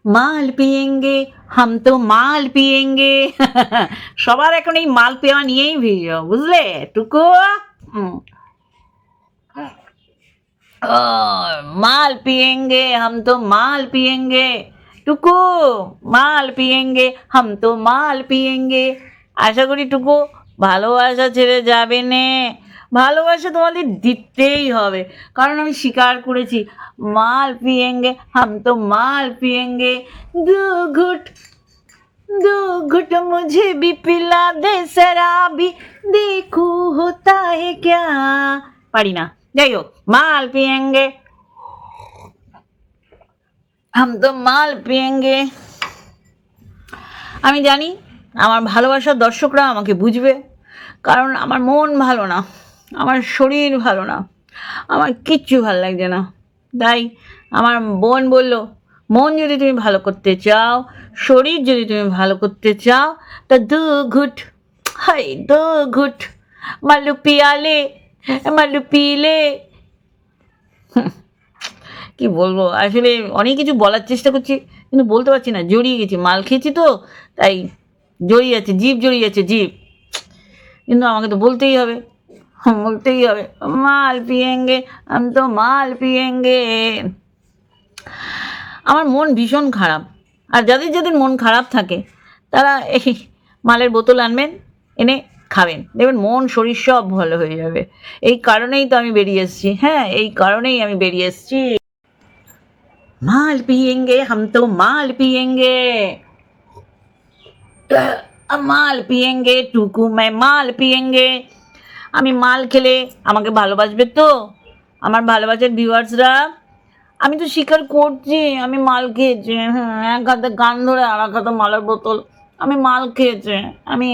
মাল পিয়েঙ্গে হাম তো মাল পিয়েঙ্গে। সবার এখন এই মাল পেওয়া নিয়েই ভিড়, বুঝলে টুকু? হুম। মাল পিয়েঙ্গে হাম তো মাল পিয়েঙ্গে, টুকু মাল পিয়েঙ্গে হাম তো মাল পিয়েঙ্গে। আশা করি টুকু ভালোবাসা ছেড়ে যাবে নে, ভালোবাসা তোমাদের দিতেই হবে, কারণ আমি স্বীকার করেছি মাল পিয়েঙ্গে হাম তো মাল পিয়েঙ্গে। দু ঘুট दो घुट मुझे भी पिला दे शराबी, देखू होता है क्या। পারি না, যাই হোক মাল পিয়েঙ্গে হাম তো মাল পিয়েঙ্গে। আমি জানি আমার ভালোবাসার দর্শকরা আমাকে বুঝবে, কারণ আমার মন ভালো না, আমার শরীর ভালো না, আমার কিচ্ছু ভালো লাগছে না। তাই আমার বোন বলল, মন যদি তুমি ভালো করতে চাও, শরীর যদি তুমি ভালো করতে চাও, তা দু ঘুট, হাই দু ঘুট মালু পিয়ালে, মালু পিলে। কি বলবো, আসলে অনেক কিছু বলার চেষ্টা করছি কিন্তু বলতে পারছি না, জড়িয়ে গেছি, মাল খেয়েছি তো তাই জড়িয়ে যাচ্ছে, জিভ জড়িয়ে যাচ্ছে, জিভ। কিন্তু আমাকে তো বলতেই হবে, বলতেই হবে মাল পিয়েঙ্গে আমি তো মাল পিয়েঙ্গে। আমার মন ভীষণ খারাপ, আর যাদের যাদের মন খারাপ থাকে তারা এই মালের বোতল আনবেন, এনে খাবেন, দেখবেন মন শরীর সব ভালো হয়ে যাবে। এই কারণেই তো আমি বেরিয়ে এসেছি, হ্যাঁ এই কারণেই আমি বেরিয়ে এসেছি। মাল পিয়েঙ্গে হাম তো মাল পিয়েঙ্গে, মাল পিয়েঙ্গে টুকু मैं মাল পিয়েঙ্গে। আমি মাল খেলে আমাকে ভালোবাসবে তো আমার ভালোবাসার ভিউয়ার্সরা? আমি তো স্বীকার করছি আমি মাল খেয়েছি, এক হাতে গান ধরে আর এক হাতে মালের বোতল, আমি মাল খেয়েছি। আমি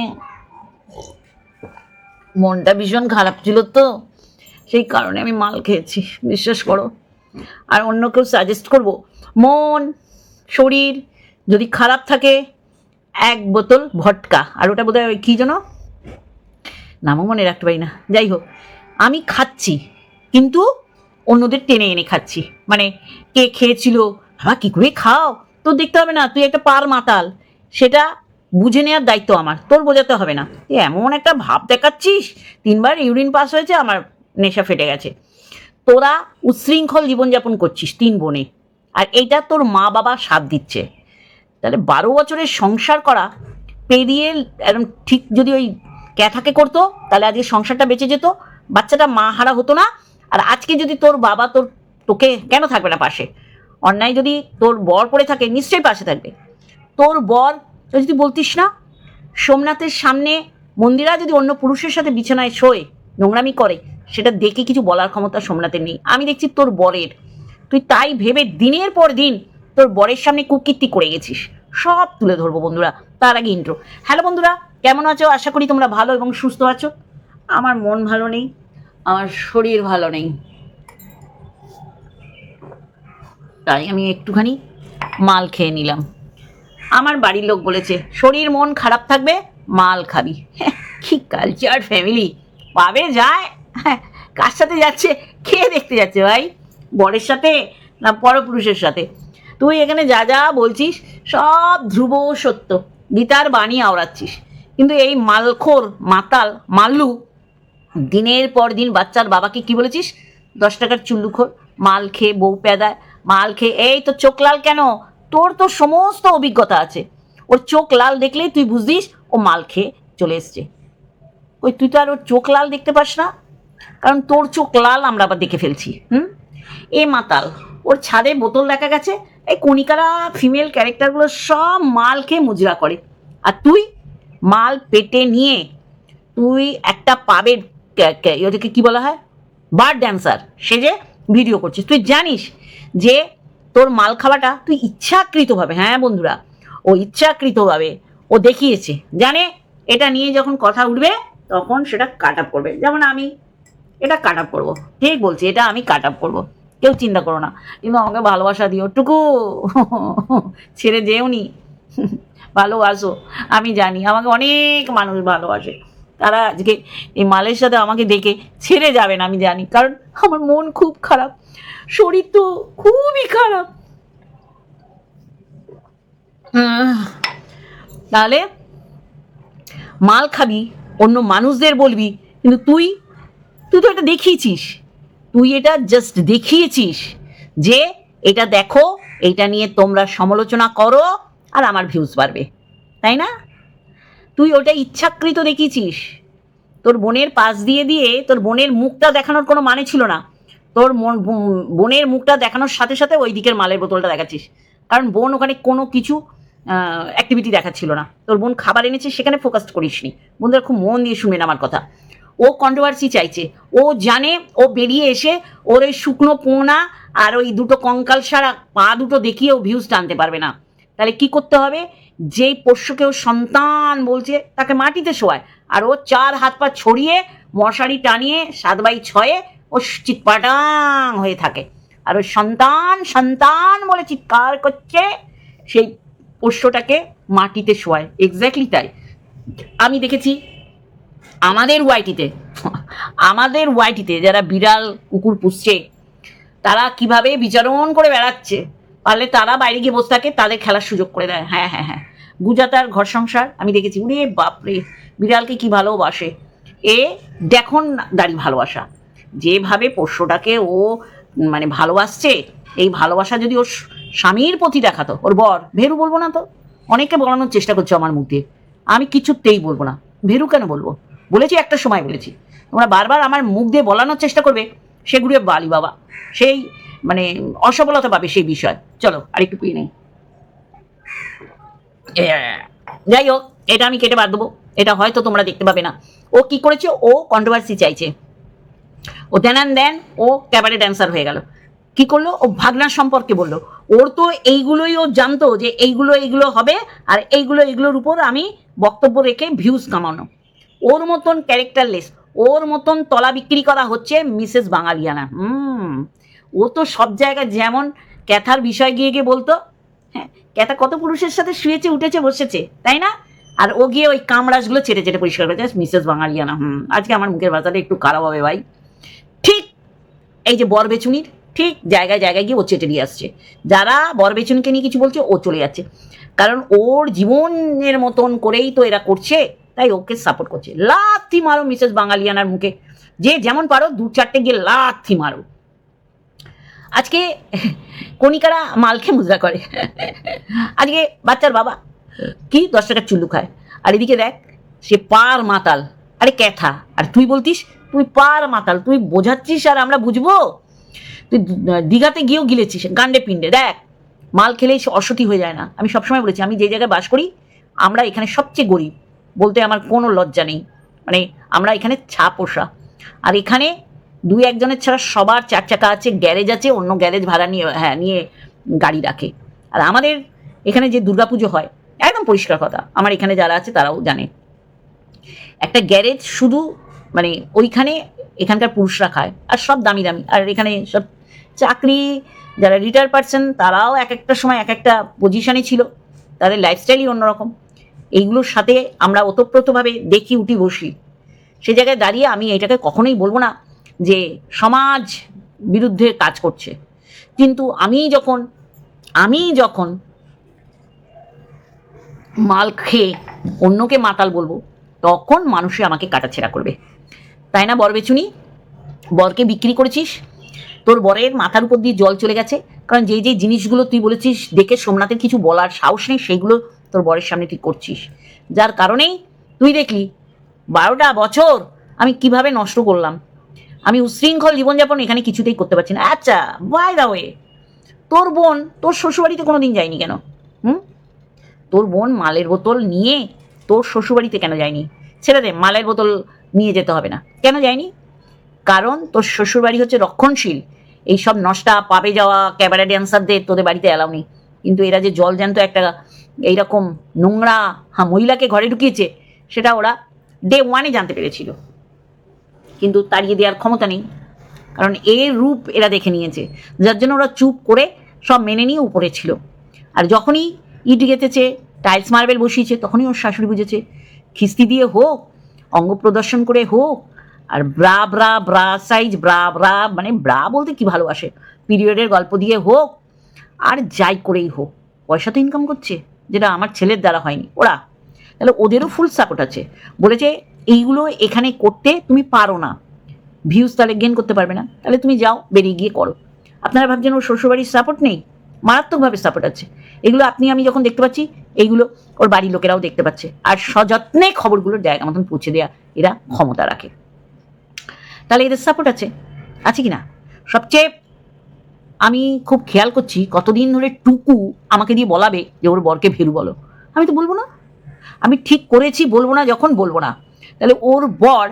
মনটা ভীষণ খারাপ ছিল তো সেই কারণে আমি মাল খেয়েছি, বিশ্বাস করো। আর অন্য কেউ সাজেস্ট করব, মন শরীর যদি খারাপ থাকে এক বোতল ভটকা, আর ওটা বোধহয় ওই কী যেন নামও মনে রাখতে পারি না, যাই হোক আমি খাচ্ছি কিন্তু অন্যদের টেনে এনে খাচ্ছি, মানে কে খেয়েছিল বাবা কী করে খাও, তোর দেখতে হবে না, তুই একটা পার মাতাল, সেটা বুঝে নেওয়ার দায়িত্ব আমার, তোর বোঝাতে হবে না। তুই এমন একটা ভাব দেখাচ্ছিস, 3বার ইউরিন পাস হয়েছে আমার, নেশা ফেটে গেছে। তোরা উচ্ছৃঙ্খল জীবনযাপন করছিস 3 বোনে, আর এইটা তোর মা বাবা সাথ দিচ্ছে। তাহলে 12 বছরের সংসার করা পেরিয়ে একদম ঠিক যদি ওই ক্যাথাকে করতো তাহলে আজকে সংসারটা বেঁচে যেত, বাচ্চাটা মা হারা হতো না। আর আজকে যদি তোর বাবা তোকে কেন থাকবে না পাশে, অন্যায় যদি তোর বর পড়ে থাকে নিশ্চয়ই পাশে থাকবে। তোর বর যদি বলতিস না, সোমনাথের সামনে মন্দিরা যদি অন্য পুরুষের সাথে বিছানায় শোয়, নোংরামি করে, সেটা দেখে কিছু বলার ক্ষমতা সোমনাথের নেই, আমি দেখছি তোর বরের। তুই তাই ভেবে দিনের পর দিন তোর বরের সামনে কুকীর্তি করে গেছিস, সব তুলে ধরবো বন্ধুরা। তার আগে ইন্ট্রো। হ্যালো বন্ধুরা, কেমন আছো? আশা করি তোমরা ভালো এবং সুস্থ আছো। আমার মন ভালো নেই, আমার শরীর ভালো নেই, তাই আমি একটুখানি মাল খেয়ে নিলাম। আমার বাড়ির লোক বলেছে শরীর মন খারাপ থাকবে মাল খাবি। কি কালচার ফ্যামিলি, পাবে যায়, কার সাথে যাচ্ছে, খেয়ে দেখতে যাচ্ছে ভাই, বরের সাথে না পরপুরুষের সাথে? তুই এখানে যা যা বলছিস সব ধ্রুব সত্য, গীতার বাণী আওড়াচ্ছিস, কিন্তু এই মালখোর মাতাল মাল্লু দিনের পর দিন বাচ্চার বাবাকে কি বলেছিস? 10 টাকার চুল্লুখোর, মাল খেয়ে বউ পেদায়, মাল খেয়ে। এই তো চোখ লাল কেন? তোর তো সমস্ত অভিজ্ঞতা আছে, ওর চোখ লাল দেখলেই তুই বুঝদিস ও মাল খেয়ে চলে এসছে। ওই তুই তো আর ওর চোখ লাল দেখতে পাস না, কারণ তোর চোখ লাল আমরা আবার দেখে ফেলছি। এ মাতাল, ওর ছাদে বোতল দেখা গেছে, এই কণিকারা ফিমেল ক্যারেক্টারগুলো সব মাল খেয়ে মুজরা করে, আর তুই মাল পেটে নিয়ে তুই একটা পাবের ওদেরকে কি বলা হয়, বার ড্যান্সার সেজে ভিডিও করছিস। তুই জানিস যে তোর মাল খাওয়াটা তুই ইচ্ছাকৃতভাবে, হ্যাঁ বন্ধুরা, ও ইচ্ছাকৃতভাবে ও দেখিয়েছে, জানে এটা নিয়ে যখন কথা উঠবে তখন সেটা কাট আপ করবে। যেমন আমি এটা কাট আপ করবো, ঠিক বলছি, এটা আমি কাট আপ করবো, কেউ চিন্তা করো না। কিন্তু আমাকে ভালোবাসা দিও টুকু, ছেড়ে যেওনি, ভালোবাসো। আমি জানি আমাকে অনেক মানুষ ভালোবাসে, তারা আজকে এই মালের সাথে আমাকে দেখে ছেড়ে যাবে না আমি জানি, কারণ আমার মন খুব খারাপ, শরীর তো খুবই খারাপ। তাহলে মাল খাবি, অন্য মানুষদের বলবি, কিন্তু তুই তুই তো এটা দেখিয়েছিস, তুই এটা জাস্ট দেখিয়েছিস যে এটা দেখো, এটা নিয়ে তোমরা সমালোচনা করো আর আমার ভিউজ বাড়বে, তাই না? তুই ওটা ইচ্ছাকৃত দেখিয়েছিস। তোর বোনের পাশ দিয়ে দিয়ে তোর বোনের মুখটা দেখানোর কোনো মানে ছিল না। তোর বোনের মুখটা দেখানোর সাথে সাথে ওই দিকের মালের বোতলটা দেখাচ্ছিস, কারণ বোন ওখানে কোনো কিছু অ্যাক্টিভিটি দেখাচ্ছিল না। তোর বোন খাবার এনেছে, সেখানে ফোকাস করিসনি। বন্ধুরা খুব মন দিয়ে শুনবেন আমার কথা। ও কন্ট্রোভার্সি চাইছে, ও জানে ও বেরিয়ে এসে ওর ওই শুকনো পোনা আর ওই দুটো কঙ্কাল সারা পা দুটো দেখিয়ে ও ভিউজ টানতে পারবে না। তাহলে কি করতে হবে? যেই পোষ্যকে ও সন্তান বলছে তাকে মাটিতে শোয়ায়, আর ও 4 হাত পা ছড়িয়ে মশারি টানিয়ে 7/6 ও চিৎপাটাং হয়ে থাকে, আর ওই সন্তান সন্তান বলে চিৎকার করছে, সেই পোষ্যটাকে মাটিতে শোয়ায়। এক্স্যাক্টলি তাই আমি দেখেছি আমাদের ওয়াইটিতে যারা বিড়াল কুকুর পুষছে তারা কিভাবে বিচারণ করে বেড়াচ্ছে। পারলে তারা বাইরে গিয়ে বসে থাকে, তাদের খেলার সুযোগ করে দেয়। হ্যাঁ হ্যাঁ হ্যাঁ, গুজাতার ঘর সংসার আমি দেখেছি। উরে বাপরে, বিড়ালকে কি ভালোবাসে এ, দেখুন দাঁড়ি ভালোবাসা, যেভাবে পোষ্যটাকে ও মানে ভালোবাসছে, এই ভালোবাসা যদি ওর স্বামীর প্রতি দেখাতো, ওর বর, ভেরু বলবো না তো, অনেকে বলানোর চেষ্টা করছে আমার মুখ দিয়ে, আমি কিছুতেই বলবো না। ভেরু কেন বলবো? বলেছি, একটা সময় বলেছি। তোমরা বারবার আমার মুখ দিয়ে বলানোর চেষ্টা করবে, সেগুলো বালি বাবা, সেই মানে অসফলতা পাবে সেই বিষয়। চলো আরেকটু পিয়ে নেই। যাই হোক, এটা আমি কেটে বাদ দেবো, এটা হয়তো তোমরা দেখতে পাবে না। ও কি করেছে? ও কন্ট্রোভার্সি চাইছে, ও দেন ও ক্যাবারে ড্যান্সার হয়ে গেল। কি করলো? ও ভাগনার সম্পর্কে বললো। ওর তো এইগুলোই ও জানতো যে এইগুলো হবে, আর এইগুলোর উপর আমি বক্তব্য রেখে ভিউজ কামানো। ওর মতন ক্যারেক্টারলেস, ওর মতন তলা বিক্রি করা হচ্ছে মিসেস বাঙালিয়ানা। ও তো সব জায়গায় যেমন ক্যাথার বিষয় গিয়ে গিয়ে বলতো, হ্যাঁ ক্যাথা কত পুরুষের সাথে শুয়েছে, উঠেছে, বসেছে, তাই না? আর ও গিয়ে ওই কামড়াসগুলো চেটে চেটে পরিষ্কার করেছে মিসেস বাঙালিয়ানা। আজকে আমার মুখের ভাষাটা একটু খারাপ হবে ভাই। ঠিক এই যে বরবেচুনির ঠিক জায়গায় জায়গায় গিয়ে ও চেটে দিয়ে আসছে। যারা বরবেচুনিকে নিয়ে কিছু বলছে, ও চলে যাচ্ছে, কারণ ওর জীবনের মতন করেই তো এরা করছে, তাই ওকে সাপোর্ট করছে। লাথি মারো মিসেস বাঙালিয়ানার মুখে, যে যেমন পারো 2-4টে গিয়ে লাথি মারো। আজকে কণিকারা মালকে মুদ্রা করে, আজকে বাচ্চার বাবা কি 10 টাকার চুল্লু খায়, আর এদিকে দেখ সে পার মাতাল। আরে ক্যাথা, আর তুই বলতিস তুই পার মাতাল, তুই বোঝাচ্ছিস আর আমরা বুঝবো? তুই দীঘাতে গিয়েও গিলেছিস গান্ডে পিণ্ডে। দেখ মাল খেলেই সে অসতী হয়ে যায় না। আমি সবসময় বলেছি, আমি যে জায়গায় বাস করি আমরা এখানে সবচেয়ে গরিব বলতে আমার কোনো লজ্জা নেই, মানে আমরা এখানে ছা পোষা, আর এখানে 2-1 জনের ছাড়া সবার 4 চাকা আছে, গ্যারেজ আছে, অন্য গ্যারেজ ভাড়া নিয়ে গাড়ি রাখে। আর আমাদের এখানে যে দুর্গাপুজো হয়, একদম পরিষ্কার কথা, আমার এখানে যারা আছে তারাও জানে, একটা গ্যারেজ শুধু মানে ওইখানে এখানকার পুরুষরা খায়, আর সব দামি দামি। আর এখানে সব চাকরি যারা রিটায়ার পারসন, তারাও এক একটা সময় এক একটা পজিশনে ছিল, তাদের লাইফস্টাইলই অন্যরকম। এইগুলোর সাথে আমরা ওতপ্রোতভাবে দেখি, উঠি, বসি। সে জায়গায় দাঁড়িয়ে আমি এটাকে কখনোই বলবো না যে সমাজ বিরুদ্ধে কাজ করছে, কিন্তু আমি যখন মাল খেয়ে অন্যকে মাতাল বলবো, তখন মানুষে আমাকে কাটাছেড়া করবে, তাই না? বরবেচুনি, বরকে বিক্রি করেছিস, তোর বরের মাথার উপর দিয়ে জল চলে গেছে, কারণ যেই যেই জিনিসগুলো তুই বলেছিস দেখে সোমনাথের কিছু বলার সাহস নেই, সেইগুলো তোর বরের সামনে তুই করছিস, যার কারণেই তুই দেখলি 12টা বছর আমি কিভাবে নষ্ট করলাম। আমি উশৃঙ্খল জীবনযাপন এখানে কিছুতেই করতে পারছি না। আচ্ছা বাই দা ওয়ে, তোর বোন তোর শ্বশুরবাড়িতে কোনোদিন যায়নি কেন? তোর বোন মালের বোতল নিয়ে তোর শ্বশুরবাড়িতে কেন যায়নি? ছেড়ে দে, মালের বোতল নিয়ে যেতে হবে না, কেন যায়নি? কারণ তোর শ্বশুরবাড়ি হচ্ছে রক্ষণশীল, এইসব নষ্টা পাবে যাওয়া ক্যাবারে ড্যান্সারদের তোদের বাড়িতে অ্যালাউ নেই। কিন্তু এরা যে জল জ্যান্ত একটা এইরকম নোংরা মহিলাকে ঘরে ঢুকিয়েছে, সেটা ওরা ডে 1 জানতে পেরেছিল, কিন্তু তাড়িয়ে দেওয়ার ক্ষমতা নেই, কারণ এর রূপ এরা দেখে নিয়েছে, যার জন্য ওরা চুপ করে সব মেনে নিয়ে উপরে ছিল। আর যখনই ইট গেঁথেছে, টাইলস মার্বেল বসিয়েছে, তখনই ওর শাশুড়ি বুঝেছে, খিস্তি দিয়ে হোক, অঙ্গ প্রদর্শন করে হোক, আর ব্রা সাইজ ব্রা মানে ব্রা বলতে কি ভালোবাসে, পিরিয়ডের গল্প দিয়ে হোক, আর যাই করেই হোক, পয়সা তো ইনকাম করছে, যেটা আমার ছেলের দ্বারা হয়নি ওরা, তাহলে ওদেরও ফুল সাপোর্ট আছে। বলেছে এইগুলো এখানে করতে তুমি পারো না, ভিউজ তাহলে গেন করতে পারবে না, তাহলে তুমি যাও বেরিয়ে গিয়ে করো। আপনারা ভাবছেন ওর শ্বশুরবাড়ির সাপোর্ট নেই? মারাত্মকভাবে সাপোর্ট আছে। এগুলো আপনি আমি যখন দেখতে পাচ্ছি, এইগুলো ওর বাড়ির লোকেরাও দেখতে পাচ্ছে, আর সযত্নে খবরগুলোর জায়গা মতন পৌঁছে দেওয়া এরা ক্ষমতা রাখে। তাহলে এদের সাপোর্ট আছে, আছে কি না? সবচেয়ে আমি খুব খেয়াল করছি কতদিন ধরে টুকু আমাকে দিয়ে বলাবে যে ওর বরকে ভেরু বলো। আমি তো বলবো না, আমি ঠিক করেছি বলবো না, যখন বলবো না। তাহলে ওর বর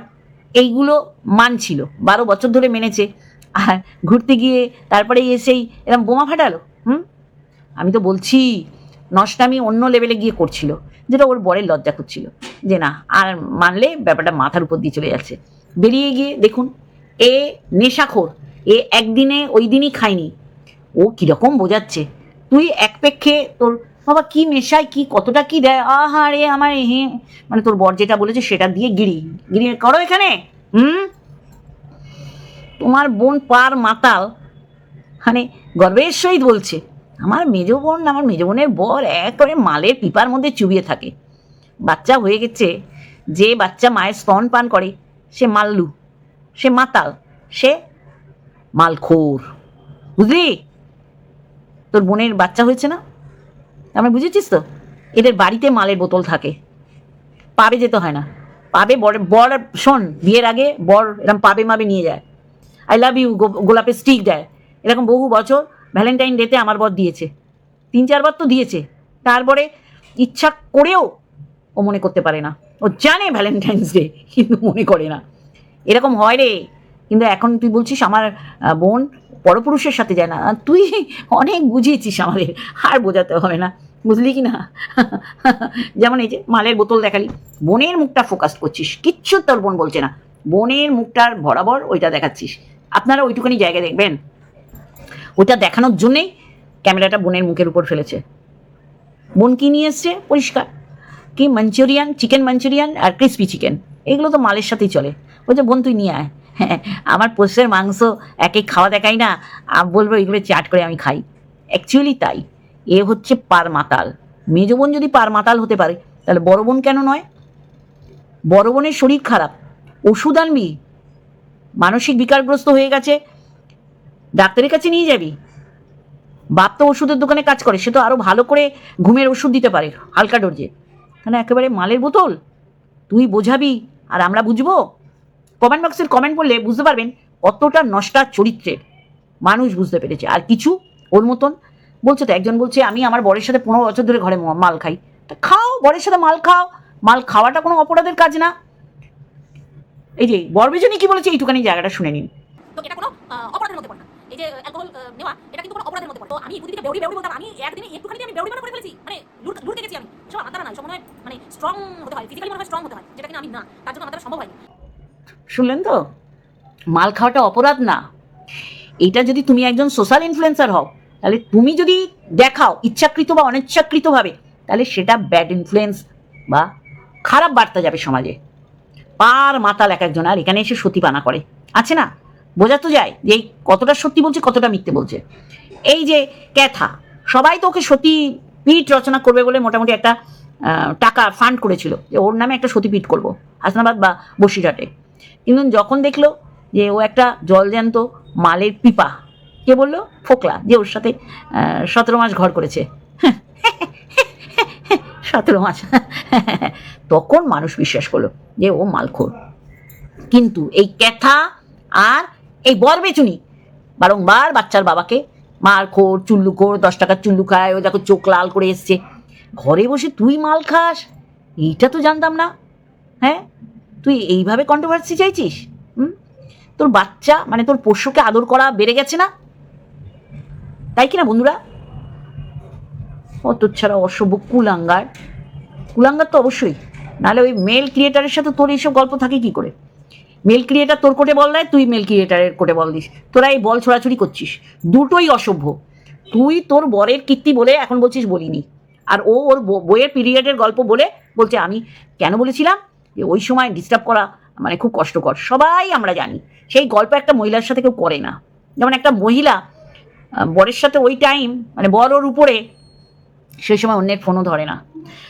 এইগুলো মানছিল, 12 বছর ধরে মেনেছে, আর ঘুরতে গিয়ে তারপরে এসেই এরকম বোমা ফাটালো। আমি তো বলছি নষ্টামি অন্য লেভেলে গিয়ে করছিল, যেটা ওর বরের লজ্জা করছিল যে না আর মানলে ব্যাপারটা মাথার উপর দিয়ে চলে যাচ্ছে। বেরিয়ে গিয়ে দেখুন, এ নেশাখোর, এ একদিনে ওই দিনই খায়নি, ও কিরকম বোঝাচ্ছে। তুই এক পেক্ষে তোর বাবা কি মেশায়, কি কতটা কি দেয়, আহা রে আমার মানে তোর বর যেটা বলেছে সেটা দিয়ে গিরি করো এখানে। তোমার বোন পার মাতাল, মানে গর্বের সহিত বলছে আমার মেজ বোনের বর একেবারে মালের পিপার মধ্যে চুবিয়ে থাকে। বাচ্চা হয়ে গেছে, যে বাচ্চা মায়ের স্তন পান করে সে মাল্লু, সে মাতাল, সে মালখোর, বুঝলি? তোর বোনের বাচ্চা হয়েছে না, আমরা বুঝেছিস তো? এদের বাড়িতে মালের বোতল থাকে, পাবে যেতে হয় না। পাবে বর শোন, বিয়ের আগে বর এরকম পাবে মাবে নিয়ে যায়, আই লাভ ইউ গোলাপের স্টিক দেয়, এরকম বহু বছর ভ্যালেন্টাইন ডেতে আমার বর দিয়েছে, 3-4 বার তো দিয়েছে। তারপরে ইচ্ছা করেও ও মনে করতে পারে না, ও জানে ভ্যালেন্টাইন্স ডে কিন্তু মনে করে না। এরকম হয় রে। কিন্তু এখন তুই বলছিস আমার বোন পরপুরুষের সাথে যায় না, তুই অনেক বুঝিয়েছিস আমাদের, আর বোঝাতে হবে না, বুঝলি কি না? যেমন এই যে মালের বোতল দেখালি, বোনের মুখটা ফোকাস করছিস, কিচ্ছু তোর বোন বলছে না, বোনের মুখটার বরাবর ওইটা দেখাচ্ছিস। আপনারা ওইটুখানি জায়গায় দেখবেন, ওইটা দেখানোর জন্যেই ক্যামেরাটা বোনের মুখের উপর ফেলেছে। বোন কি নিয়ে এসছে পরিষ্কার, কি মাঞ্চুরিয়ান, চিকেন মাঞ্চুরিয়ান আর ক্রিসপি চিকেন, এগুলো তো মালের সাথেই চলে। বলছে বোন তুই নিয়ে আয়, হ্যাঁ আমার পোষ্যের মাংস একে খাওয়া দেখাই না, বলবো এগুলো চাট করে আমি খাই। অ্যাকচুয়ালি তাই, এ হচ্ছে পার মাতাল। মেজ বোন যদি পার মাতাল হতে পারে, তাহলে বড় বোন কেন নয়? বড় বোনের শরীর খারাপ, ওষুধ আনবি, মানসিক বিকারগ্রস্ত হয়ে গেছে, ডাক্তারের কাছে নিয়ে যাবি। বাপ তো ওষুধের দোকানে কাজ করে, সে তো আরো ভালো করে ঘুমের ওষুধ দিতে পারে হালকা ডোজে, মানে একেবারে মালের বোতল তুই বোঝাবি আর আমরা বুঝবো? কমেন্ট বক্সের কমেন্ট করলে বুঝতে পারবেন কতটা নষ্টা চরিত্রের মানুষ বুঝতে পেরেছে। আর কিছু ওর মতন বলছে তো, একজন বলছে আমি আমার বরের সাথে 15 বছর ধরে ঘরে মাল খাই, তা খাও, বরের সাথে মাল খাও, মাল খাওয়াটা কোনো অপরাধের কাজ না। এই যে বরবেজনী কি বলেছে এইটুখানি জায়গাটা শুনে নিন। তো এটা কোনো অপরাধের মধ্যে পড়ে না, এই যে অ্যালকোহল নেওয়া এটা কিন্তু কোনো অপরাধের মধ্যে পড়ে। তো আমি প্রতিদিন বেউড়ি বলতাম, আমি একদিনে একটুখানি আমি বেউড়ি করে ফেলেছি, মানে লুটতে গেছি আমি। সব আমার দ্বারা নয়, সব মনে হয় মানে স্ট্রং হতে হয়, ফিজিক্যালি মনে হয় স্ট্রং হতে হয়, যেটা কিনা আমি না, তার জন্য আমার দ্বারা সম্ভব হয়নি। শুনলেন তো, মাল খাওয়াটা অপরাধ না। এটা যদি তুমি একজন সোশ্যাল ইনফ্লুয়েন্সার হও, তাহলে তুমি যদি দেখাও ইচ্ছাকৃত বা অনিচ্ছাকৃতভাবে, তাহলে সেটা ব্যাড ইনফ্লুয়েন্স বা খারাপ বার্তা যাবে সমাজে। পার মাতাল এক একজন, আর এখানে এসে সতীপানা করে, আছে না? বোঝা তো যায় যে এই কতটা সত্যি বলছে কতটা মিথ্যে বলছে। এই যে ক্যাথা, সবাই তো ওকে সতীপীঠ রচনা করবে বলে মোটামুটি একটা টাকা ফান্ড করেছিল যে ওর নামে একটা সতীপীঠ করবো হাসনাবাদ বা বসিরহাটে। কিন্তু যখন দেখলো যে ও একটা জলজ্যান্ত মালের পিপা, কে বললো? ফোকলা, যে ওর সাথে 17 মাস ঘর করেছে, 17 মাস, তখন মানুষ বিশ্বাস করলো যে ও মালখোর। কিন্তু এই ক্যাথা আর এই বরবেচুনি বারংবার বাচ্চার বাবাকে মারখোর, চুল্লুখোর, 10 টাকার চুল্লু খায়, ও দেখো চোখ লাল করে এসছে, ঘরে বসে তুই মাল খাস, এইটা তো জানতাম না। হ্যাঁ, তুই এইভাবে কন্ট্রোভার্সি চাইছিস? তোর বাচ্চা মানে তোর পোষ্যকে আদর করা বেড়ে গেছে না, তাই কিনা বন্ধুরা? অত ছাড়া অসভ্য কুলাঙ্গার, কুলাঙ্গার তো অবশ্যই, নাহলে ওই মেল ক্রিয়েটারের সাথে তোর এইসব গল্প থাকে কি করে? মেল ক্রিয়েটার তোর কোটে বল দেয়, তুই মেল ক্রিয়েটারের কোটে বল দিস, তোরা এই বল ছোড়াছুড়ি করছিস, দুটোই অসভ্য। তুই তোর বরের কীর্তি বলে এখন বলছিস বলিনি, আর ও ওর বইয়ের পিরিয়ডের গল্প বলে বলছে আমি কেন বলেছিলাম যে ওই সময় ডিস্টার্ব করা মানে খুব কষ্টকর, সবাই আমরা জানি সেই গল্প একটা মহিলার সাথে কেউ করে না। যেমন একটা মহিলা বরের সাথে ওই টাইম মানে বর ওর উপরে সেই সময় অন্যের ফোনও ধরে না।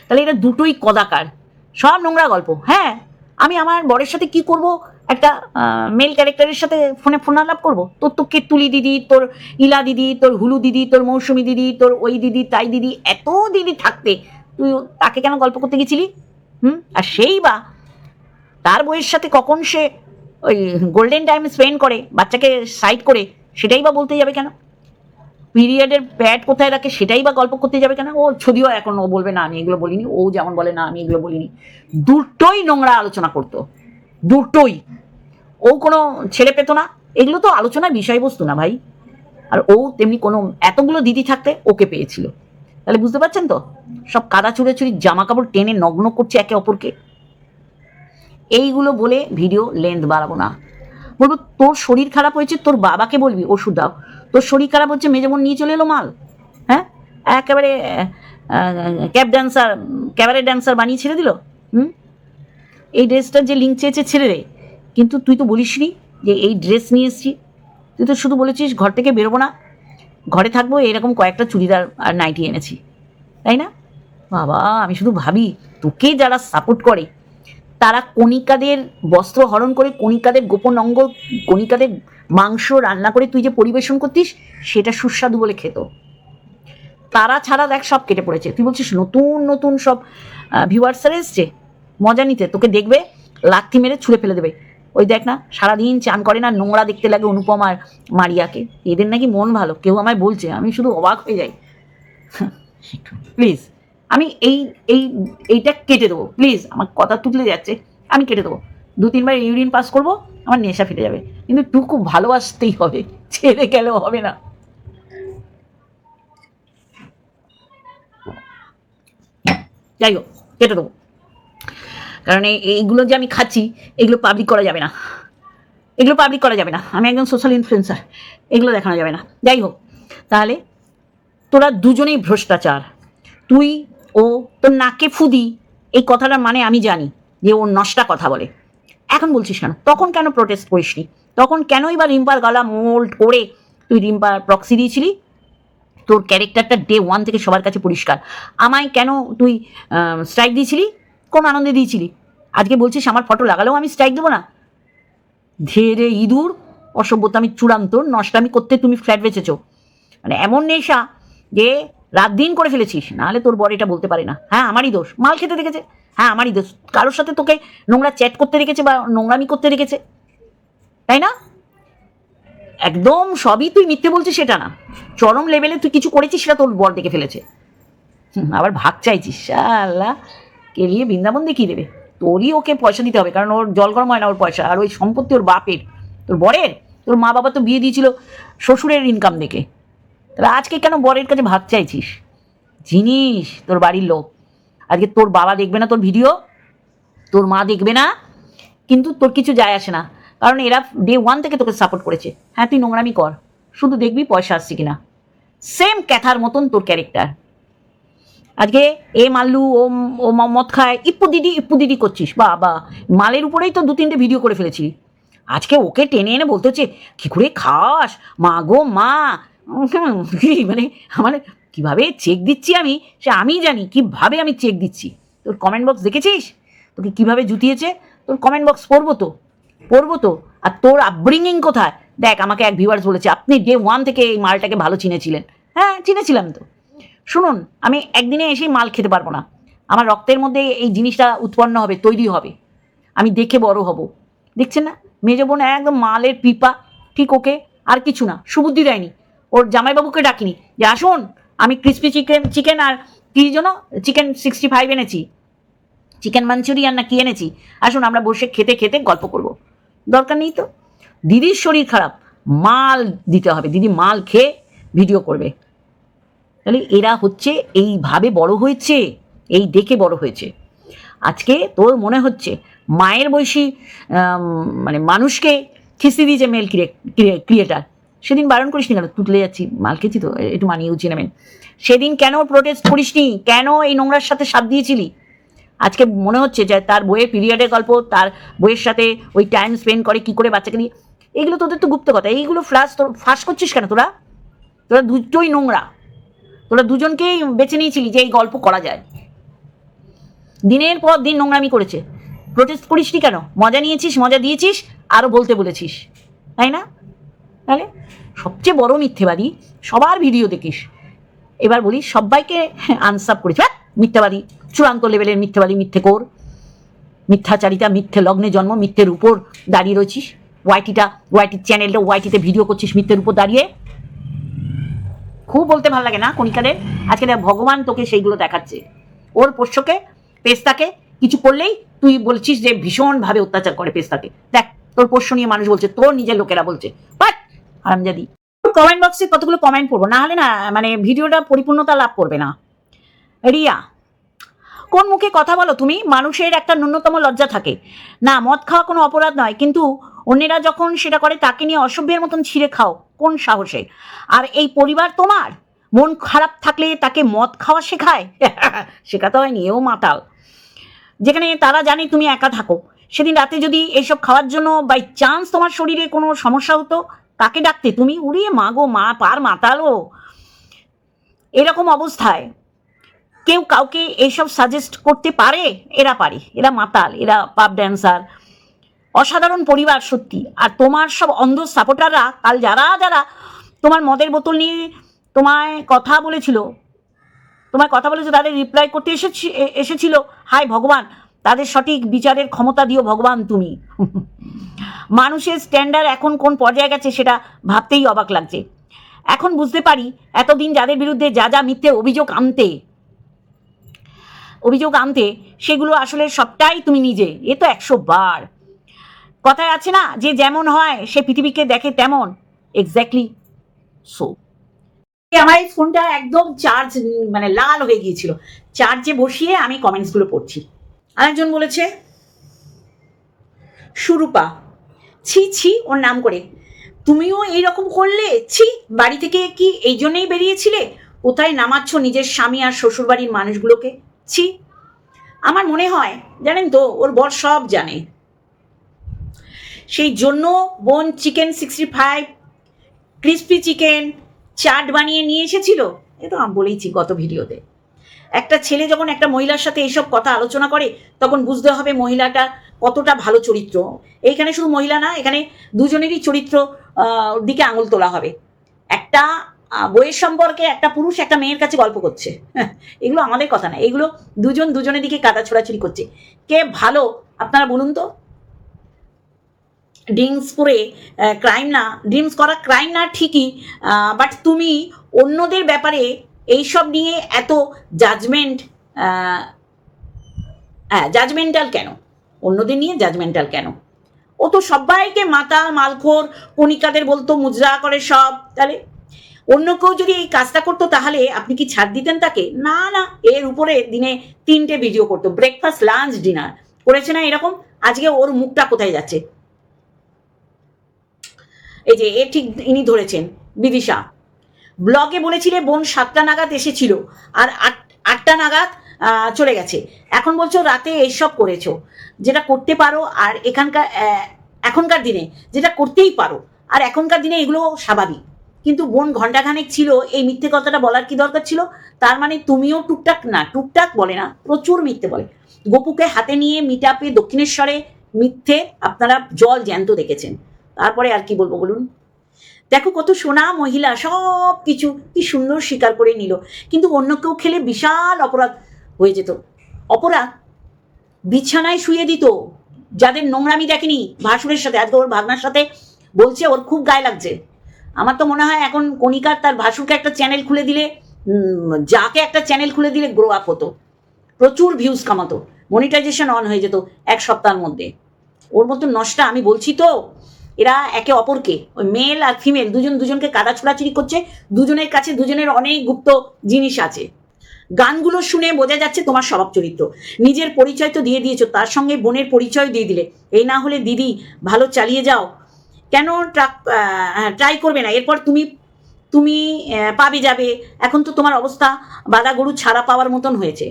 তাহলে এটা দুটোই কদাকার, সব নোংরা গল্প। হ্যাঁ, আমি আমার বরের সাথে কি করব, একটা মেল ক্যারেক্টারের সাথে ফোন আলাপ করবো? তোর তো কেতুলি দিদি, তোর ইলা দিদি, তোর হুলু দিদি, তোর মৌসুমি দিদি, তোর ওই দিদি তাই দিদি, এত দিদি থাকতে তুই তাকে কেন গল্প করতে গেছিলি? আর সেই বা তার বইয়ের সাথে কখন সে ওই গোল্ডেন টাইম স্পেন্ড করে বাচ্চাকে সাইড করে, সেটাই বা বলতে যাবে কেন? পিরিয়ডের প্যাড কোথায় রাখে সেটাই বা গল্প করতে যাবে কেন? ও যদিও এখন ও বলবে না আমি এগুলো বলিনি, ও যেমন বলে না আমি এগুলো বলিনি, দুটোই নোংরা আলোচনা করতো, দুটোই। ও কোনো ছেলে পেতো না, এগুলো তো আলোচনার বিষয়বস্তু না ভাই। আর ও তেমনি কোনো এতগুলো দিদি থাকতে ওকে পেয়েছিল। তাহলে বুঝতে পারছেন তো, সব কাদা চুরি জামা কাপড় টেনে নগ্ন করছে একে অপরকে। এইগুলো বলে ভিডিও লেন্থ বাড়াবো না, বলবো তোর শরীর খারাপ হয়েছে তোর বাবাকে বলবি ওষুধ দাও, তোর শরীর খারাপ হচ্ছে মেজে বোন নিয়ে চলে এলো মাল, হ্যাঁ একেবারে ক্যাবারে ড্যান্সার বানিয়ে ছেড়ে দিল। এই ড্রেসটার যে লিঙ্ক চেয়েছে ছেড়ে রে, কিন্তু তুই তো বলিসনি যে এই ড্রেস নিয়ে এসছি, তুই তো শুধু বলেছিস ঘর থেকে বেরোবো না, ঘরে থাকবো, এরকম কয়েকটা চুড়িদার আর নাইটি এনেছি, তাই না? বাবা আমি শুধু ভাবি তোকে যারা সাপোর্ট করে তারা কণিকাদের বস্ত্র হরণ করে, কণিকাদের গোপন অঙ্গ, কণিকাদের মাংস রান্না করে তুই যে পরিবেশন করতিস সেটা সুস্বাদু বলে খেত। তারা ছাড়া দেখ সব কেটে পড়েছে। তুই বলছিস নতুন নতুন সব ভিউয়ার্সার এসছে মজা নিতে, তোকে দেখবে লাথি মেরে ছুঁড়ে ফেলে দেবে। ওই দেখ না সারাদিন চান করে না, নোংরা দেখতে লাগে অনুপম আর মারিয়াকে, এদের নাকি মন ভালো, কেউ আমায় বলছে, আমি শুধু অবাক হয়ে যাই। প্লিজ আমি এইটা কেটে দেবো, প্লিজ আমার কথা তুলে যাচ্ছে, আমি কেটে দেবো। 2-3 বার ইউরিন পাস করবো, আমার নেশা ফিরে যাবে, কিন্তু তুই খুব ভালোবাসতেই হবে, ছেড়ে গেলেও হবে না। যাই হোক কেটে দেবো, কারণ এইগুলো যে আমি খাচ্ছি এগুলো পাবলিক করা যাবে না, এগুলো পাবলিক করা যাবে না, আমি একজন সোশ্যাল ইনফ্লুয়েন্সার, এগুলো দেখানো যাবে না। যাই হোক, তাহলে তোরা দুজনেই ভ্রষ্টাচার, তুই ও তোর নাকে ফুদি, এই কথাটার মানে আমি জানি যে ও নষ্টা কথা বলে। এখন বলছিস কেন? তখন কেন প্রোটেস্ট করিসনি? তখন কেনই বা রিম্পার গলা মোল্ড করে তুই রিম্পার প্রক্সি দিয়েছিলি? তোর ক্যারেক্টারটা ডে 1 থেকে সবার কাছে পরিষ্কার। আমায় কেন তুই স্ট্রাইক দিয়েছিলি? কোন আনন্দে দিয়েছিলি? আজকে বলছিস আমার ফটো লাগালেও আমি স্ট্রাইক দেবো না? ধীরে ইঁদুর, অসভ্যতা আমি চূড়ান্ত, নষ্টামি করতে তুমি ফ্ল্যাট বেচেছো, মানে এমন নেশা যে রাত দিন করে ফেলেছিস, নাহলে তোর বর এটা বলতে পারে না। হ্যাঁ আমারই দোষ, মাল খেতে দেখেছে, হ্যাঁ আমারই দোষ, কারোর সাথে তোকে নোংরা চ্যাট করতে রেখেছে বা নোংরামি করতে রেখেছে, তাই না? একদম সবই তুই মিথ্যে বলছিস সেটা না, চরম লেভেলে তুই কিছু করেছিস সেটা তোর বর দেখে ফেলেছে। আবার ভাগ চাইছিস, আল্লাহ কেলিয়ে বৃন্দাবন দেখিয়ে দেবে। তোরই ওকে পয়সা দিতে হবে, কারণ ওর জল গরম হয় না ওর পয়সা, আর ওই সম্পত্তি ওর বাপের, তোর বরের। তোর মা বাবা তো বিয়ে দিয়েছিল শ্বশুরের ইনকাম দেখে, তাহলে আজকে কেন বরের কাছে ভাগ চাইছিস? জিনিস তোর বাড়ির লোক, আজকে তোর বাবা দেখবে না তোর ভিডিও, তোর মা দেখবে না, কিন্তু তোর কিছু যায় আসে না, কারণ এরা ডে 1 থেকে তোকে সাপোর্ট করেছে। হ্যাঁ তুই নোংরামি কর, শুধু দেখবি পয়সা আসছে কিনা। সেম ক্যাথার মতন তোর ক্যারেক্টার। আজকে এ মাল্লু ও মদ খায়, ইপ্পু দিদি করছিস, বা মালের উপরেই তো 2-3টে ভিডিও করে ফেলেছি। আজকে ওকে টেনে এনে বলতে হচ্ছে কী করে খাস মা গো মা, মানে আমার কীভাবে চেক দিচ্ছি আমি, সে আমিই জানি কীভাবে আমি চেক দিচ্ছি। তোর কমেন্ট বক্স দেখেছিস তোকে কীভাবে জুতিয়েছে? তোর কমেন্ট বক্স পড়বো তো। আর তোর আপব্রিঙ্গিং কোথায় দেখ, আমাকে এক ভিউয়ার্স বলেছে আপনি ডে 1 থেকে এই মালটাকে ভালো চিনেছিলেন। হ্যাঁ চিনেছিলাম তো। শুনুন, আমি একদিনে এসেই মাল খেতে পারবো না, আমার রক্তের মধ্যে এই জিনিসটা উৎপন্ন হবে, তৈরি হবে, আমি দেখে বড় হব। দেখছেন না মেজো বোন একদম মালের পিপা, ঠিক ওকে আর কিছু না, সুবুদ্ধি দেয়নি, ওর জামাইবাবুকে ডাকিনি যে আসুন আমি ক্রিসপি চিকেন আর কি যেন চিকেন 65 এনেছি, চিকেন মাঞ্চুরিয়ান না কি এনেছি, আসুন আমরা বসে খেতে খেতে গল্প করব। দরকার নেই তো। দিদির শরীর খারাপ, মাল দিতে হবে, দিদি মাল খেয়ে ভিডিও করবে। তাহলে এরা হচ্ছে এইভাবে বড় হয়েছে, এই দেখে বড় হয়েছে। আজকে তোর মনে হচ্ছে মায়ের বয়সী মানে মানুষকে খিস্তি দিয়েছে মেল ক্রিয়েটার। সেদিন বারণ করিস নি কেন? তুলে যাচ্ছি মাল খেয়েছি তো একটু মানিয়ে উচিয়ে নেবেন। সেদিন কেন প্রোটেস্ট করিসনি? কেন এই নোংরার সাথে সাথ দিয়েছিলি? আজকে মনে হচ্ছে যে তার বইয়ের পিরিয়ডের গল্প, তার বইয়ের সাথে ওই টাইম স্পেন্ড করে কি করে বাচ্চাকে নিয়ে, এগুলো তোদের তো গুপ্ত কথা, এইগুলো ফাঁস করছিস কেন তোরা? দুটোই নোংরা, তোরা দুজনকেই বেছে নিয়েছিলি যে এই গল্প করা যায়। দিনের পর দিন নোংরামি করেছে, প্রোটেস্ট করিসনি কেন? মজা নিয়েছিস, মজা দিয়েছিস, আরও বলতে বলেছিস, তাই না? তাহলে সবচেয়ে বড় মিথ্যেবাদী, সবার ভিডিও দেখিস, এবার বলিস সবাইকে আনসাপ করেছে, মিথ্যাবাদী, চূড়ান্ত লেভেলের মিথ্যাবাদী, মিথ্যেকোর, মিথ্যাচারিতা, মিথ্যে লগ্নে জন্ম, মিথ্যের উপর দাঁড়িয়ে রয়েছিস। ওয়াইটির চ্যানেলটা, ওয়াইটিতে ভিডিও করছিস মিথ্যের উপর দাঁড়িয়ে। খুব বলতে ভালো লাগে না কণিকাদের? আজকে দেখ ভগবান তোকে সেইগুলো দেখাচ্ছে। ওর পোষ্যকে, পেস্তাকে কিছু করলেই তুই বলছিস যে ভীষণভাবে অত্যাচার করে পেস্তাকে। দেখ তোর পোষ্য নিয়ে মানুষ বলছে, তোর নিজের লোকেরা বলছে। বাট আরামজাদি, কমেন্ট বক্সে কতগুলো কমেন্ট পড়বো, না হলে না মানে ভিডিওটা পরিপূর্ণতা লাভ করবে না। রিয়া, কোন মুখে কথা বলো তুমি? মানুষের একটা ন্যূনতম লজ্জা থাকে না? মদ খাওয়া কোনো অপরাধ নয়, কিন্তু অন্যেরা যখন সেটা করে তাকে নিয়ে অসভ্যের মতন ছিঁড়ে খাও কোন সাহসে? আর এই পরিবার তোমার মন খারাপ থাকলে তাকে মদ খাওয়া শেখায়? শেখাতে হয়নি, এও মাতাল। যেখানে তারা জানে তুমি একা থাকো, সেদিন রাতে যদি এইসব খাওয়ার জন্য বাই চান্স তোমার শরীরে কোনো সমস্যা হতো, কাকে ডাকতে তুমি? উড়িয়ে মাগো মা, পার মাতালো। এরকম অবস্থায় কেউ কাউকে এইসব সাজেস্ট করতে পারে? এরা পারে, এরা মাতাল, এরা পাপ ড্যান্সার, অসাধারণ পরিবার সত্যি। আর তোমার সব অন্ধ সাপোর্টাররা কাল যারা যারা তোমার মদের বোতল নিয়ে তোমায় কথা বলেছিল, তাদের রিপ্লাই করতে এসেছিল, হায় ভগবান, তাদের সঠিক বিচারের ক্ষমতা দিও ভগবান তুমি। মানুষের স্ট্যান্ডার্ড এখন কোন পর্যায়ে গেছে সেটা ভাবতেই অবাক লাগছে। এখন বুঝতে পারি এতদিন যাদের বিরুদ্ধে যা যা মিথ্যে অভিযোগ আনতে সেগুলো আসলে সবটাই তুমি নিজে। এ তো 100 বার কথায় আছে না যে যেমন হয় সে পৃথিবীকে দেখে তেমন, এক্স্যাক্টলি সো। আমার এই ফোনটা একদম চার্জ মানে লাল হয়ে গিয়েছিল, চার্জে বসিয়ে আমি কমেন্টসগুলো পড়ছি। আরেকজন বলেছে সুরূপা, ছি ছি ওর নাম করে, তুমিও এইরকম করলে? ছি, বাড়ি থেকে কি এই জন্যই বেরিয়েছিলে? কোথায় নামাচ্ছ নিজের স্বামী আর শ্বশুরবাড়ির মানুষগুলোকে? ছি। আমার মনে হয় জানেন তো, ওর বর সব জানে, সেই জন্য বোন চিকেন 65, ক্রিস্পি চিকেন, চাট বানিয়ে নিয়ে এসেছিল। এ তো আমি বলেইছি গত ভিডিওতে। একটা ছেলে যখন একটা মহিলার সাথে এইসব কথা আলোচনা করে তখন বুঝতে হবে মহিলাটা কতটা ভালো চরিত্র। এইখানে শুধু মহিলা না, এখানে দুজনেরই চরিত্র দিকে আঙুল তোলা হবে। একটা বইয়ের সম্পর্কে একটা পুরুষ একটা মেয়ের কাছে গল্প করছে, এগুলো আমাদের কথা না, এগুলো দুজনের দিকে কাদা ছোড়াছুড়ি করছে। কে ভালো আপনারা বলুন তো? ড্রিঙ্কস করে ড্রিঙ্কস করা ক্রাইম না ঠিকই, বাট তুমি অন্যদের ব্যাপারে এইসব নিয়ে এত জাজমেন্টাল কেন? অন্যদের নিয়ে জাজমেন্টাল কেন? ও তো সবাইকে মাতাল, মালখোর, কণিকাদের বলতো মুজরা করে সব। তাহলে অন্য কেউ যদি এই কাজটা করতো তাহলে আপনি কি ছাড় দিতেন তাকে? না না, এর উপরে দিনে 3টে ভিডিও করতো, ব্রেকফাস্ট, লাঞ্চ, ডিনার করেছে না এরকম। আজকে ওর মুখটা কোথায় যাচ্ছে? এই যে এ ঠিক ইনি ধরেছেন, বিদিশা ব্লগে বলেছিলে বোন 7টা নাগাদ এসেছিল আর 8টা নাগাদ চলে গেছে। এখন বলছো রাতে এইসব করেছো, যেটা করতে পারো। আর এখনকার দিনে যেটা করতেই পারো, আর এখনকার দিনে এগুলো স্বাভাবিক। কিন্তু বোন ঘন্টাখানেক ছিল, এই মিথ্যে কথাটা বলার কি দরকার ছিল? তার মানে তুমিও টুকটাক বলে না, প্রচুর মিথ্যে বলে। গোপুকে হাতে নিয়ে মিটআপে দক্ষিণেশ্বরে মিথ্যে আপনারা জল জ্যান্ত দেখেছেন। তারপরে আর কি বলবো বলুন? দেখো কত সোনা মহিলা, সব কিছু কি সুন্দর স্বীকার করে নিল, কিন্তু অন্য কেউ খেলে বিশাল অপরাধ হয়ে যেত। অপরাধ বিছানায় শুয়ে দিত যাদের নোংরামি দেখেনি ভাসুরের সাথে। আজকে ওর ভাগনার সাথে বলছে ওর খুব গায়ে লাগছে। আমার তো মনে হয় এখন কণিকার তার ভাসুরকে একটা চ্যানেল খুলে দিলে, যাকে একটা চ্যানেল খুলে দিলে গ্রো আপ হতো, প্রচুর ভিউজ কামাতো, মনিটাইজেশন অন হয়ে যেত 1 সপ্তাহের মধ্যে। ওর মতো নষ্টা, আমি বলছি তো, এরা একে অপরকে, ওই মেল আর ফিমেল দুজনকে কাদা ছোড়াছুড়ি করছে। দুজনের কাছে দুজনের অনেক গুপ্ত জিনিস আছে। গানগুলো শুনে বোঝা যাচ্ছে তোমার স্বভাব চরিত্র। নিজের পরিচয় তো দিয়ে দিয়েছো, তার সঙ্গে বোনের পরিচয় দিয়ে দিলে। এই না হলে দিদি ভালো চালিয়ে যাও, কেন ট্রাই করবে না? এরপর তুমি পাবে যাবে। এখন তো তোমার অবস্থা বাঁধা গরু ছাড়া পাওয়ার মতন হয়েছে।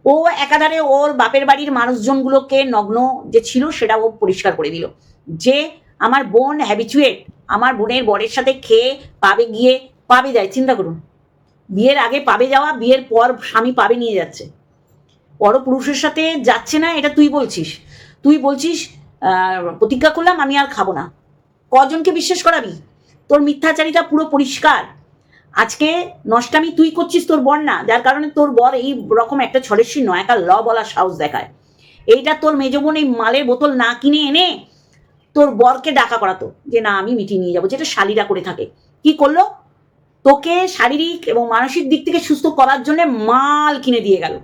ও একাধারে ওর বাপের বাড়ির মানুষজনগুলোকে নগ্ন যে ছিল সেটা ও পরিষ্কার করে দিল, যে আমার বোন হ্যাবিচুয়েট, আমার বোনের বরের সাথে খেয়ে পাবে যায়। চিন্তা করুন, বিয়ের আগে পাবে যাওয়া, বিয়ের পর স্বামী পাবে নিয়ে যাচ্ছে, পরপুরুষের সাথে যাচ্ছে না, এটা তুই বলছিস প্রতিজ্ঞা করলাম আমি আর খাবো না। কজনকে বিশ্বাস করাবি? তোর মিথ্যাচারিতা পুরো পরিষ্কার। আজকে নষ্টামি তুই করছিস, তোর বর না, যার কারণে তোর বর এই রকম একটা ছড়েশ্বরী নয়, একটা ল বলার সাহস দেখায়। এইটা তোর মেজ বোন এই মালের বোতল না কিনে এনে তোর বরকে ডাকা করাতো যে না আমি মিটিয়ে নিয়ে যাবো, যেটা শালীরা করে থাকে। কি করলো? তোকে শারীরিক এবং মানসিক দিক থেকে সুস্থ করার জন্য মাল কিনে দিয়ে গেল।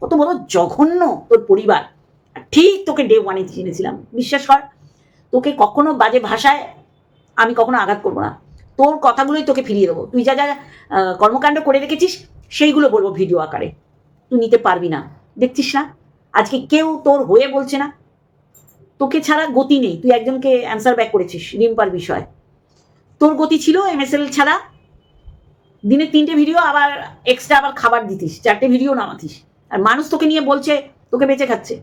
কত বড় জঘন্য তোর পরিবার। ঠিক তোকে ডে ওয়ানে চিনেছিলাম, বিশ্বাস কর। তোকে কখনো বাজে ভাষায় আমি কখনো আঘাত করবো না, তোর কথাগুলোই তোকে ফিরিয়ে দেবো। তুই যা যা কর্মকাণ্ড করে রেখেছিস সেইগুলো বলবো ভিডিও আকারে, তুই নিতে পারবি না। দেখছিস না আজকে কেউ তোর হয়ে বলছে না, তোকে ছাড়া গতি নেই। তুই একজনকে অ্যান্সার ব্যাক করেছিস রিম্পার বিষয়, তোর গতি ছিল MSL ছাড়া দিনে 3টে ভিডিও, আবার এক্সট্রা আবার খাবার দিতিস, 4টে ভিডিও নামাতিস, আর মানুষ তোকে নিয়ে বলছে তোকে বেঁচে খাচ্ছে।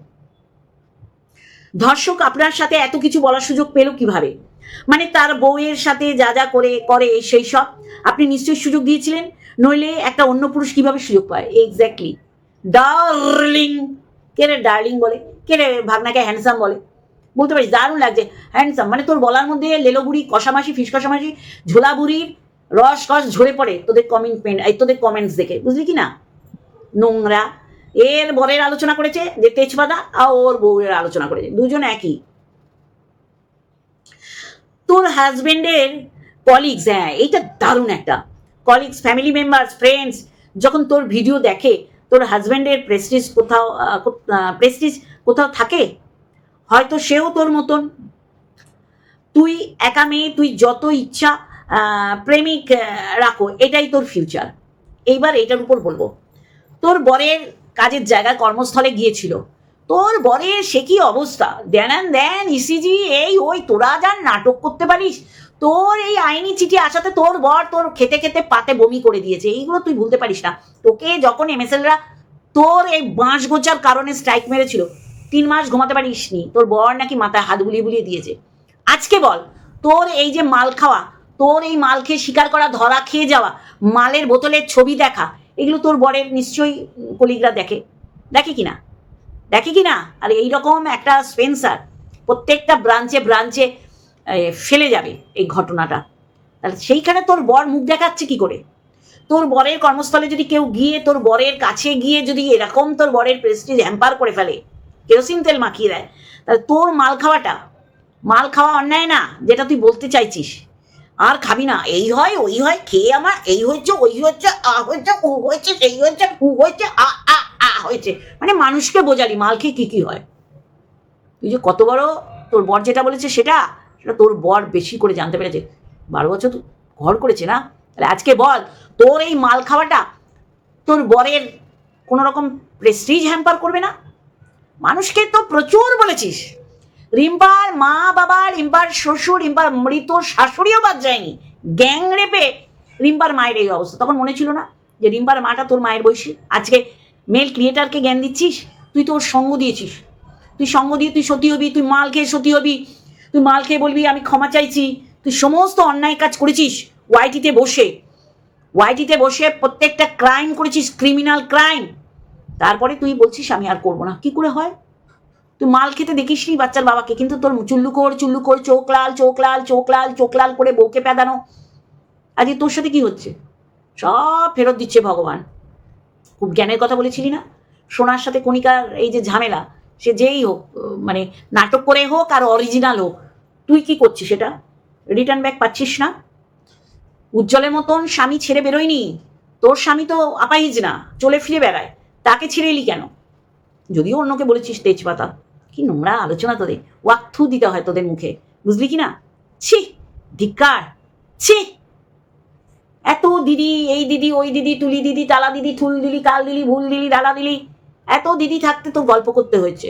ধর্ষক আপনার সাথে এত কিছু বলার সুযোগ পেল কিভাবে? মানে তার বউয়ের সাথে যা যা করে সেই সব আপনি নিশ্চয়ই সুযোগ দিয়েছিলেন, নইলে একটা অন্য পুরুষ কিভাবে সুযোগ পায়? এক্স্যাক্টলি। ডার্লিং, কে রে ডার্লিং বলে? কে রে ভাগনাকে হ্যান্ডসাম বলে? বলতে পারিস দারুণ লাগছে হ্যান্ডসাম, মানে তোর বলার মধ্যে লেলো বুড়ি, কষামাসি, ফিস কষামাসি, ঝোলা বুড়ির রস কস ঝরে পড়ে তোদের কমেন্টস দেখে, বুঝলি কি না? নোংরা। এর বরের আলোচনা করেছে যে তেজপাতা, আর ওর বউয়ের আলোচনা করেছে, দুজন একই। তোর হাজবেন্ডের কলিগস, হ্যাঁ এইটা দারুণ একটা, কলিগস, ফ্যামিলি মেম্বার্স, ফ্রেন্ডস যখন তোর ভিডিও দেখে, তোর হাজবেন্ডের প্রেস্টিজ কোথাও থাকে? হয়তো সেও তোর মতন। তুই একা মেয়ে, তুই যত ইচ্ছা প্রেমিক রাখো, এটাই তোর ফিউচার। এইবার এটার উপর বলবো, তোর বরের কাজের জায়গায় কর্মস্থলে গিয়েছিল, তোর বরের সে কি অবস্থা, দেন ইসিজি এই ওই, তোরা যান নাটক করতে পারিস। তোর এই আইনি চিঠি আসাতে তোর বর তোর খেতে খেতে পাতে বমি করে দিয়েছে, এইগুলো তুই ভুলতে পারিস না। তোকে যখন MSLরা তোর এই বাঁশ গোচার কারণে স্ট্রাইক মেরেছিল, 3 মাস ঘুমাতে পারিস নি, তোর বর নাকি মাথায় হাত বুলিয়ে বুলিয়ে দিয়েছে। আজকে বল, তোর এই যে মাল খাওয়া, তোর এই মাল খেয়ে শিকার করা, ধরা খেয়ে যাওয়া, মালের বোতলের ছবি দেখা, এগুলো তোর বরের নিশ্চয়ই কলিগরা দেখে কিনা? আর এইরকম একটা স্পেন্সার প্রত্যেকটা ব্রাঞ্চে ফেলে যাবে এই ঘটনাটা। তাহলে সেইখানে তোর বর মুখ দেখাচ্ছে কি করে? তোর বরের কর্মস্থলে যদি কেউ গিয়ে তোর বরের কাছে গিয়ে যদি এরকম তোর বরের প্রেস্টিজ হ্যাম্পার করে ফেলে, কেরোসিন তেল মাখিয়ে দেয়, তাহলে তোর মাল খাওয়া অন্যায় না, যেটা তুই বলতে চাইছিস। আর খাবি না, এই হয় ওই হয়, খেয়ে আমার এই হয়েছে ওই হয়েছে, আ হয়েছে ও হয়েছে, সেই হয়েছে উ হয়েছে, আ হয়েছে, মানে মানুষকে বোঝালি মাল খেয়ে কি হয়। তুই যে কত বড়, তোর বর যেটা বলেছে সেটা তোর বর বেশি করে জানতে পেরেছে। 12 বছর তো ঘর করেছে না? তাহলে আজকে বল, তোর এই মাল খাওয়াটা তোর বরের কোনো রকম প্রেস্টিজ হ্যাম্পার করবে না? মানুষকে তো প্রচুর বলেছিস, রিম্পার মা বাবা, রিম্পার শ্বশুর, রিম্পার মৃত শাশুড়িও বাদ যায়নি, গ্যাং রেপে রিম্পার মায়ের এই অবস্থা। তখন মনে ছিল না যে রিম্পার মাটা তোর মায়ের বয়সী? আজকে মেল ক্রিয়েটারকে জ্ঞান দিচ্ছিস, তুই তোর সঙ্গ দিয়েছিস, তুই সঙ্গ দিয়ে তুই সতী হবি, তুই মাল খেয়ে সতী হবি, তুই মাল খেয়ে বলবি আমি ক্ষমা চাইছি, তুই সমস্ত অন্যায় কাজ করেছিস ওয়াইটিতে বসে প্রত্যেকটা ক্রাইম করেছিস, ক্রিমিনাল ক্রাইম। তারপরে তুই বলছিস আমি আর করবো না। কি করে হয়? তুই মাল খেতে দেখিস নি বাচ্চার বাবাকে, কিন্তু তোর চুল্লুকোর চোখ লাল করে বউকে প্যাদানো, আজকে তোর সাথে কি হচ্ছে? সব ফেরত দিচ্ছে ভগবান। খুব জ্ঞানের কথা বলেছিলি না? সোনার সাথে কণিকার এই যে ঝামেলা, সে যেই হোক, মানে নাটক করে হোক আর অরিজিনাল হোক, তুই কি করছিস? সেটা রিটার্ন ব্যাক পাচ্ছিস না। উজ্জ্বলের মতন স্বামী ছেড়ে বেরোয়নি, তোর স্বামী তো আপাইজ না, চলে ফিরে বেড়ায়, তাকে ছেড়ে এলি কেন? যদিও অন্যকে বলেছিস তেজপাতা, কি নোংরা আলোচনা তোদের, ওয়াক্থু দিতে হয় তোদের মুখে, বুঝলি কি না? ছি, ধিক্কার, ছি। এত দিদি, এই দিদি ওই দিদি, তুলি দিদি, তালা দিদি, থুল দিলি, কাল দিলি, ভুল দিলি, ডালা দিলি, এত দিদি থাকতে তো গল্প করতে হয়েছে।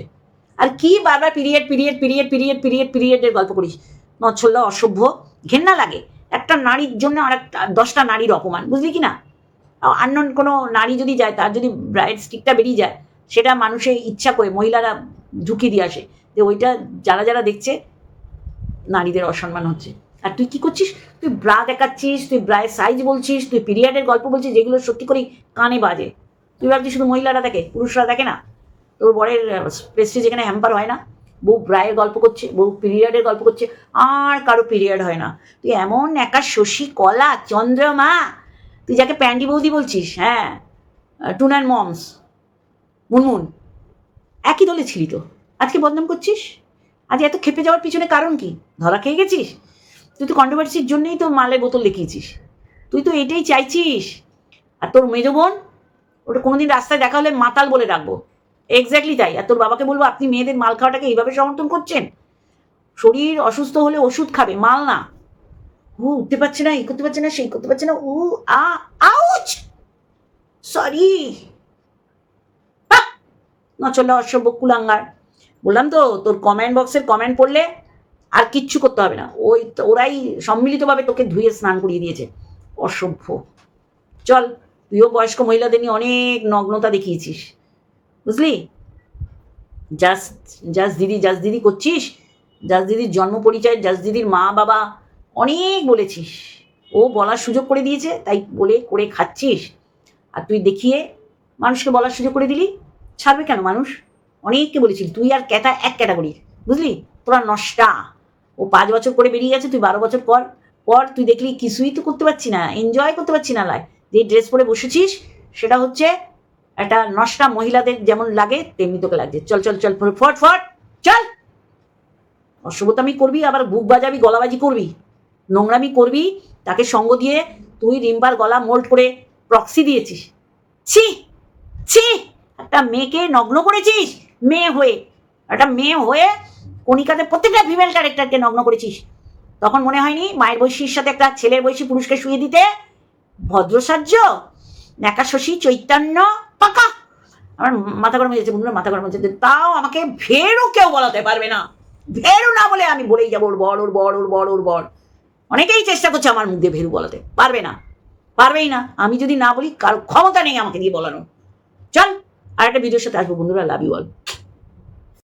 আর কি বারবার পিরিয়ডের গল্প করিস? নচ্ছল্লা, অসভ্য, ঘেন্না লাগে। একটা নারীর জন্য আর একটা 10টা নারীর অপমান, বুঝলি কি না? আননোন কোনো নারী যদি যায়, তার যদি ব্রাইড স্টিকটা বেরিয়ে যায়, সেটা মানুষের ইচ্ছা করে মহিলারা ঝুঁকি দিয়ে আসে যে ওইটা যারা দেখছে নারীদের অসম্মান হচ্ছে। আর তুই কি করছিস? তুই ব্রা দেখাচ্ছিস, তুই ব্রায়ের সাইজ বলছিস, তুই পিরিয়ডের গল্প বলছিস, যেগুলো সত্যি করেই কানে বাজে। তুই ভাবছিস শুধু মহিলারা দেখে, পুরুষরা দেখে না? তোর বরের প্রেস্টিজ এখানে হ্যাম্পার হয় না? বউ ব্রায়ের গল্প করছে, বউ পিরিয়ডের গল্প করছে, আর কারো পিরিয়ড হয় না। তুই এমন একা শশী কলা চন্দ্রমা, তুই যাকে প্যান্ডি বৌদি বলছিস, হ্যাঁ, টুনার মমস, মুনমুন, একই দলে ছিলি তো, আজকে বদনাম করছিস? আজ এত খেপে যাওয়ার পিছনে কারণ কি? ধরা খেয়ে গেছিস? তুই তো কন্ট্রোভার্সির জন্যই তো মালের বোতল দেখিয়েছিস। তুই তো এটাই চাইছিস। আর তোর মেজ বোন, ওটা কোনোদিন রাস্তায় দেখা হলে মাতাল বলে রাখবো। এক্স্যাক্টলি তাই। আর তোর বাবাকে বলবো, আপনি মেয়েদের মাল খাওয়াটাকে এইভাবে সমর্থন করছেন? শরীর অসুস্থ হলে ওষুধ খাবে, মাল না। উঠতে পারছে না, এই করতে পারছে না, সেই করতে পারছে না, আউচ, সরি, নচলে অসভ্য কুলাঙ্গার। বললাম তো, তোর কমেন্ট বক্সের কমেন্ট পড়লে আর কিচ্ছু করতে হবে না, ওরাই সম্মিলিতভাবে তোকে ধুয়ে স্নান করিয়ে দিয়েছে। অসভ্য। চল, তুইও বয়স্ক মহিলাদের নিয়ে অনেক নগ্নতা দেখিয়েছিস, বুঝলি? জাস্ট জাস্ট দিদি করছিস। জাস্ট দিদির জন্ম পরিচয়, জাস্ট দিদির মা বাবা অনেক বলেছিস, ও বলার সুযোগ করে দিয়েছে, তাই বলে করে খাচ্ছিস। আর তুই দেখিয়ে মানুষকে বলার সুযোগ করে দিলি। ছাড়বে কেন মানুষ? অনেককে বলেছিলি, তুই আর ক্যাটা এক ক্যাটাগরি, বুঝলি? তোরা নষ্টা। ও 5 বছর করে বেরিয়ে গেছে, তুই 12 বছর পর তুই দেখলি কিছুই তো করতে পারছি না, এনজয় করতে পারছি না। লাই যে ড্রেস পরে বসেছিস সেটা হচ্ছে একটা নষ্টা মহিলাদের যেমন লাগে তেমনি তোকে লাগছে। চল চল চল, ফট ফট চল। অসভ্যতামি করবি, আবার বুক বাজাবি, গলাবাজি করবি, নোংরামি করবি, তাকে সঙ্গ দিয়ে তুই রিম্বার গলা মোল্ড করে প্রক্সি দিয়েছিস। ছি ছি, একটা মেয়েকে নগ্ন করেছিস। একটা মেয়ে হয়ে কণিকাতে প্রত্যেকটা ফিমেল ক্যারেক্টারকে নগ্ন করেছিস। তখন মনে হয়নি মায়ের বয়সীর সাথে একটা ছেলের বয়সী পুরুষকে শুয়ে দিতে? ভদ্রসাহ্য, ন্যাকা শশী চৈতন্য পাকা। আমার মাথা গরম হয়ে যাচ্ছে, বন্ধুরা, মাথা গরম হয়ে যাচ্ছে। তাও আমাকে ভেরু কেউ বলাতে পারবে না। ভেরু না বলে আমি বলেই যাবো ওর বর। অনেকেই চেষ্টা করছে আমার মুখ দিয়ে ভেরু বলাতে, পারবেই না। আমি যদি না বলি, কারো ক্ষমতা নেই আমাকে দিয়ে বলানো। চল, আর একটা ভিডিওর সাথে আসবো বন্ধুরা। Love you all.